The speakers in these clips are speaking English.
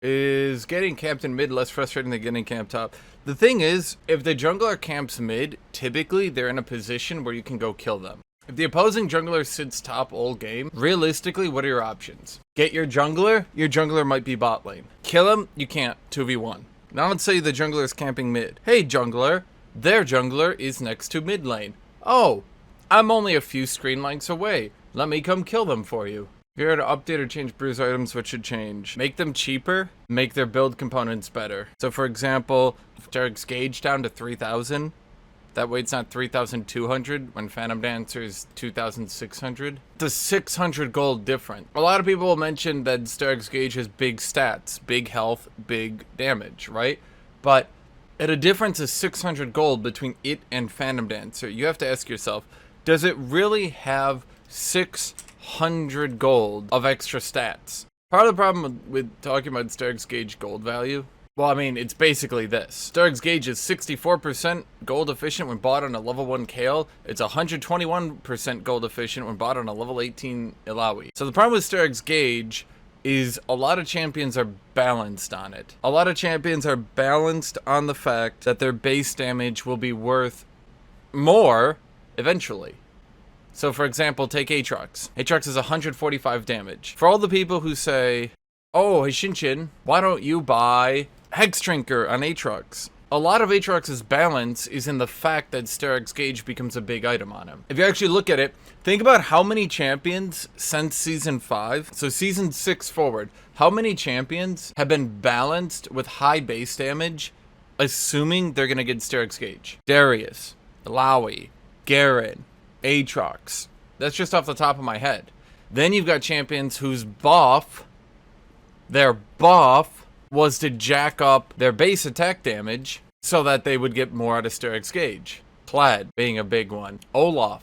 Is getting camped in mid less frustrating than getting camped top? The thing is, if the jungler camps mid, typically they're in a position where you can go kill them. If the opposing jungler sits top all game, realistically, what are your options? Get your jungler might be bot lane. Kill him, you can't, 2v1. Now let's say the jungler is camping mid. Hey jungler, their jungler is next to mid lane. Oh, I'm only a few screen lengths away. Let me come kill them for you. If you were to update or change bruise items, what should change? Make them cheaper, make their build components better. So for example, if Derek's gauge down to 3,000, that way it's not 3,200 when Phantom Dancer is 2,600. It's a 600 gold difference. A lot of people will mention that Derek's gauge has big stats, big health, big damage, right? But at a difference of 600 gold between it and Phantom Dancer, you have to ask yourself, does it really have 600 gold of extra stats? Part of the problem with talking about Derek's gauge gold value, well, I mean, it's basically this. Derek's gauge is 64% gold efficient when bought on a level 1 Kale. It's 121% gold efficient when bought on a level 18 Ilaoi. So the problem with Derek's gauge is a lot of champions are balanced on it. A lot of champions are balanced on the fact that their base damage will be worth more eventually. So for example, take Aatrox. Aatrox is 145 damage. For all the people who say, oh, Hashinshin, why don't you buy Hex Drinker on Aatrox? A lot of Aatrox's balance is in the fact that Derek's gauge becomes a big item on him. If you actually look at it, think about how many champions since Season 5, so Season 6 forward, how many champions have been balanced with high base damage, assuming they're going to get Derek's gauge? Darius, Ilaoi, Garen, Aatrox. That's just off the top of my head. Then you've got champions whose buff, their buff was to jack up their base attack damage so that they would get more out of Derek's gauge. Plaid being a big one. Olaf.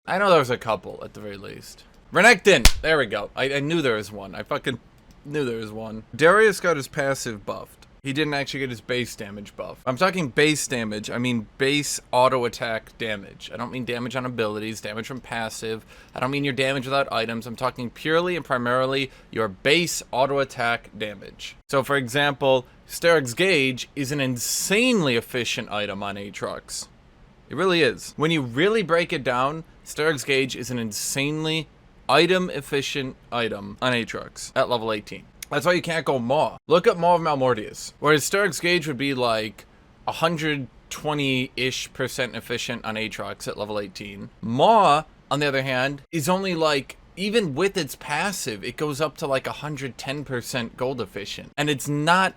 I know there was a couple at the very least. Renekton! There we go. I knew there was one. I fucking knew there was one. Darius got his passive buffed. He didn't actually get his base damage buff. I'm talking base damage. I mean base auto attack damage. I don't mean damage on abilities, damage from passive. I don't mean your damage without items. I'm talking purely and primarily your base auto attack damage. So for example, Derek's gauge is an insanely efficient item on Aatrox. It really is. When you really break it down, Derek's gauge is an insanely item efficient item on Aatrox at level 18. That's why you can't go Maw. Look at Maw of Malmortius. Whereas Derek's gauge would be like 120-ish% efficient on Aatrox at level 18. Maw, on the other hand, is only like, even with its passive, it goes up to like 110% gold efficient. And it's not,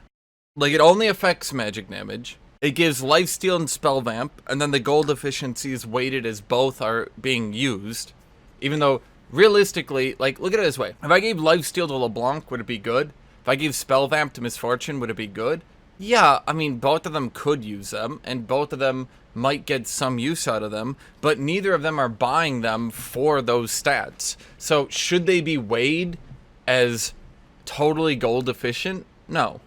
like, it only affects magic damage. It gives lifesteal and spell vamp, and then the gold efficiency is weighted as both are being used. Even though, realistically, like, look at it this way. If I gave lifesteal to LeBlanc, would it be good? If I gave spell vamp to Misfortune, would it be good? Yeah, I mean, both of them could use them, and both of them might get some use out of them, but neither of them are buying them for those stats. So, should they be weighed as totally gold efficient? No.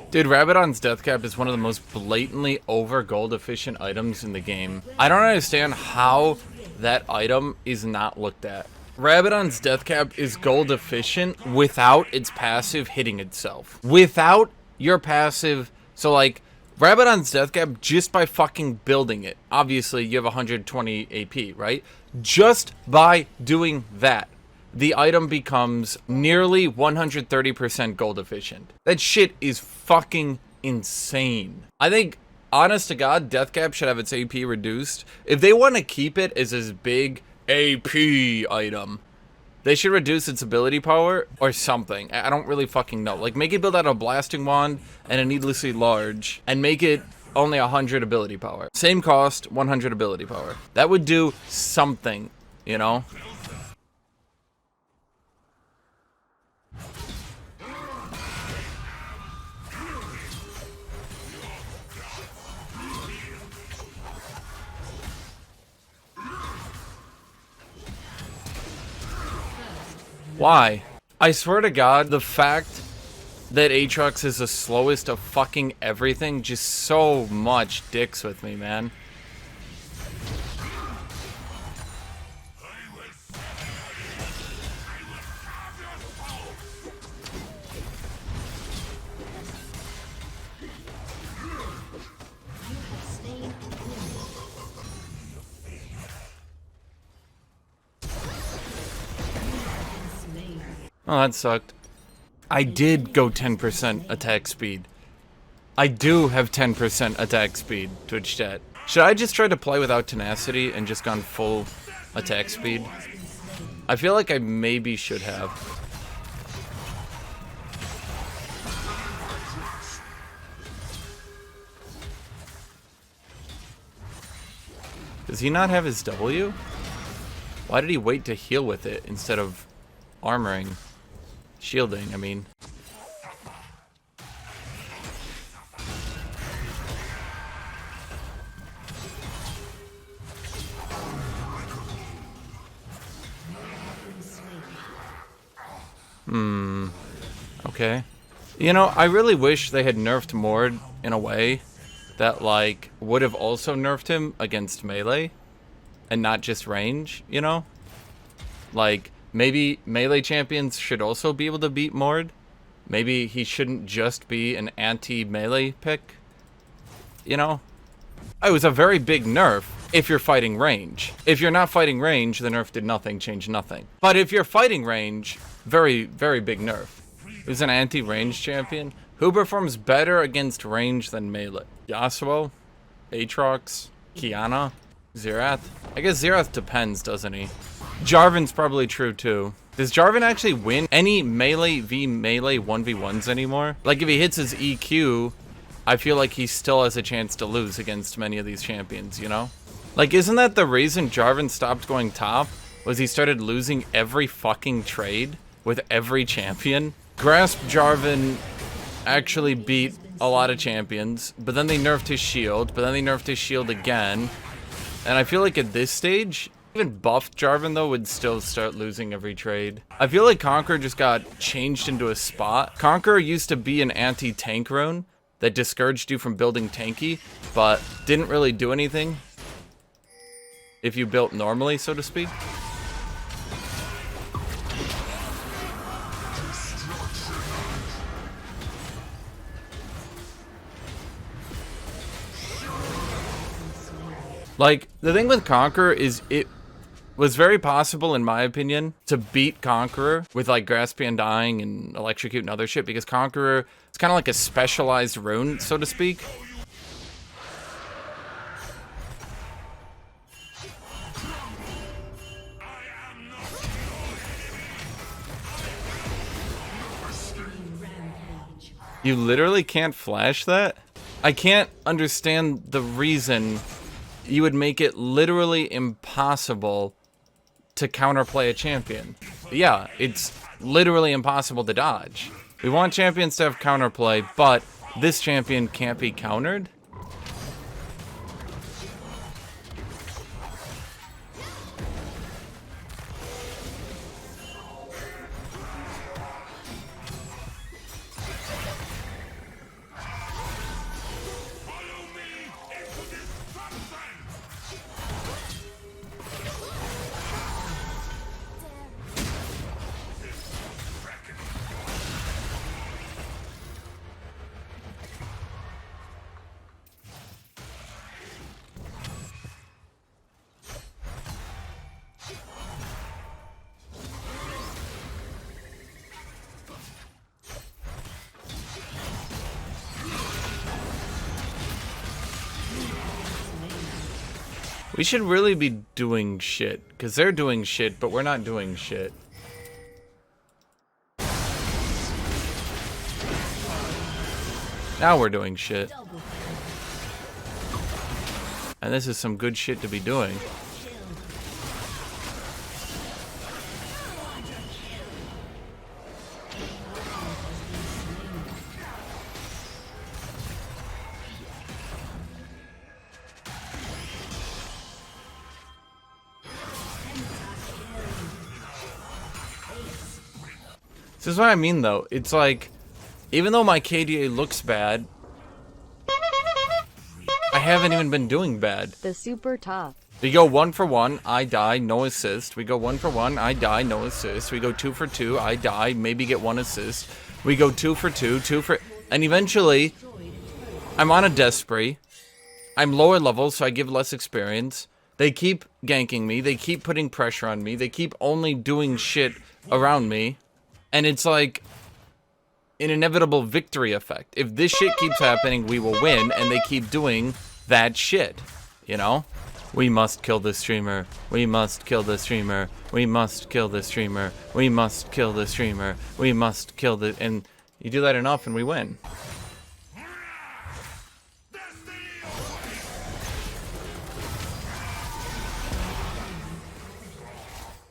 Dude, Rabadon's Deathcap is one of the most blatantly over gold efficient items in the game. I don't understand how that item is not looked at. Rabadon's Deathcap is gold efficient without its passive hitting itself. Without your passive, so like, Rabadon's Deathcap, just by fucking building it, obviously you have 120 AP, right? Just by doing that, the item becomes nearly 130% gold efficient. That shit is fucking insane. I think, honest to God, Deathcap should have its AP reduced. If they want to keep it as this big AP item, they should reduce its ability power or something. I don't really fucking know. Like, make it build out a blasting wand and a needlessly large, and make it only 100 ability power. Same cost, 100 ability power. That would do something, you know? Why? I swear to God, the fact that Aatrox is the slowest of fucking everything just so much dicks with me, man. Oh, that sucked. I did go 10% attack speed. I do have 10% attack speed, Twitch chat. Should I just try to play without tenacity and just gone full attack speed? I feel like I maybe should have. Does he not have his W? Why did he wait to heal with it instead of armoring? Shielding, I mean. Okay. You know, I really wish they had nerfed Mord in a way that, like, would have also nerfed him against melee and not just range, you know? Like, maybe melee champions should also be able to beat Mord. Maybe he shouldn't just be an anti-melee pick, you know? It was a very big nerf if you're fighting range. If you're not fighting range, the nerf did nothing, changed nothing. But if you're fighting range, very, very big nerf. Who's an anti-range champion? Who performs better against range than melee? Yasuo? Aatrox? Kiana? Xerath? I guess Xerath depends, doesn't he? Jarvan's probably true too. Does Jarvan actually win any melee v melee 1v1s anymore? Like if he hits his EQ, I feel like he still has a chance to lose against many of these champions, you know? Like isn't that the reason Jarvan stopped going top? Was he started losing every fucking trade with every champion? Grasp Jarvan actually beat a lot of champions, but then they nerfed his shield, but then they nerfed his shield again. And I feel like at this stage, even buffed Jarvan though would still start losing every trade. I feel like Conqueror just got changed into a spot. Conqueror used to be an anti-tank rune that discouraged you from building tanky, but didn't really do anything if you built normally, so to speak. Like, the thing with Conqueror is it was very possible, in my opinion, to beat Conqueror with, like, Grasp Undying and Electrocute and other shit, because Conqueror is kind of like a specialized rune, so to speak. You literally can't flash that? I can't understand the reason you would make it literally impossible to counterplay a champion. Yeah, it's literally impossible to dodge. We want champions to have counterplay, but this champion can't be countered? We should really be doing shit, because they're doing shit, but we're not doing shit. Now we're doing shit. And this is some good shit to be doing. This is what I mean, though. It's like, even though my KDA looks bad, I haven't even been doing bad. The super top. We go 1 for 1, I die, no assist. We go 1 for 1, I die, no assist. We go 2 for 2, I die, maybe get 1 assist. We go 2 for 2, 2 for... And eventually, I'm on a death spree. I'm lower level, so I give less experience. They keep ganking me. They keep putting pressure on me. They keep only doing shit around me. And it's like an inevitable victory effect. If this shit keeps happening, we will win, and they keep doing that shit, you know? We must kill the streamer. We must kill the streamer. We must kill the streamer. We must kill the streamer. We must kill the... And you do that enough and we win.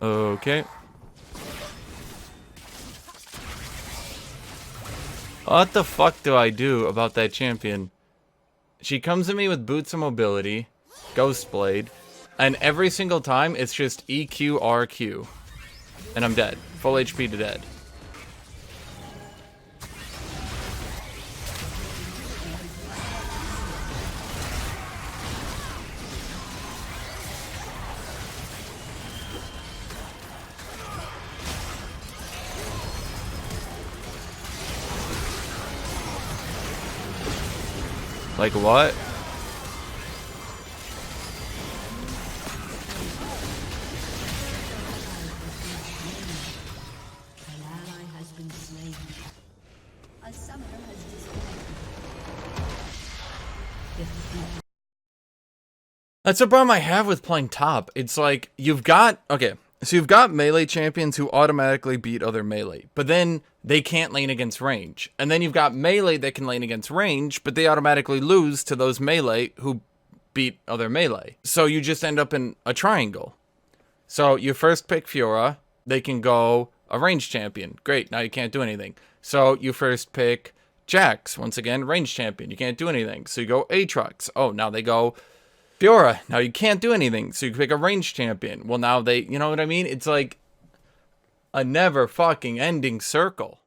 Okay. What the fuck do I do about that champion? She comes at me with Boots of Mobility, Ghost Blade, and every single time it's just EQ, RQ. And I'm dead. Full HP to dead. Like what? That's a problem I have with playing top. It's like, you've got... Okay, so you've got melee champions who automatically beat other melee, but then they can't lane against range. And then you've got melee that can lane against range, but they automatically lose to those melee who beat other melee. So you just end up in a triangle. So you first pick Fiora, they can go a range champion. Great, now you can't do anything. So you first pick Jax, once again, range champion. You can't do anything. So you go Aatrox. Oh, now they go Fiora. Now you can't do anything. So you pick a range champion. Well, now they, you know what I mean? It's like a never fucking ending circle.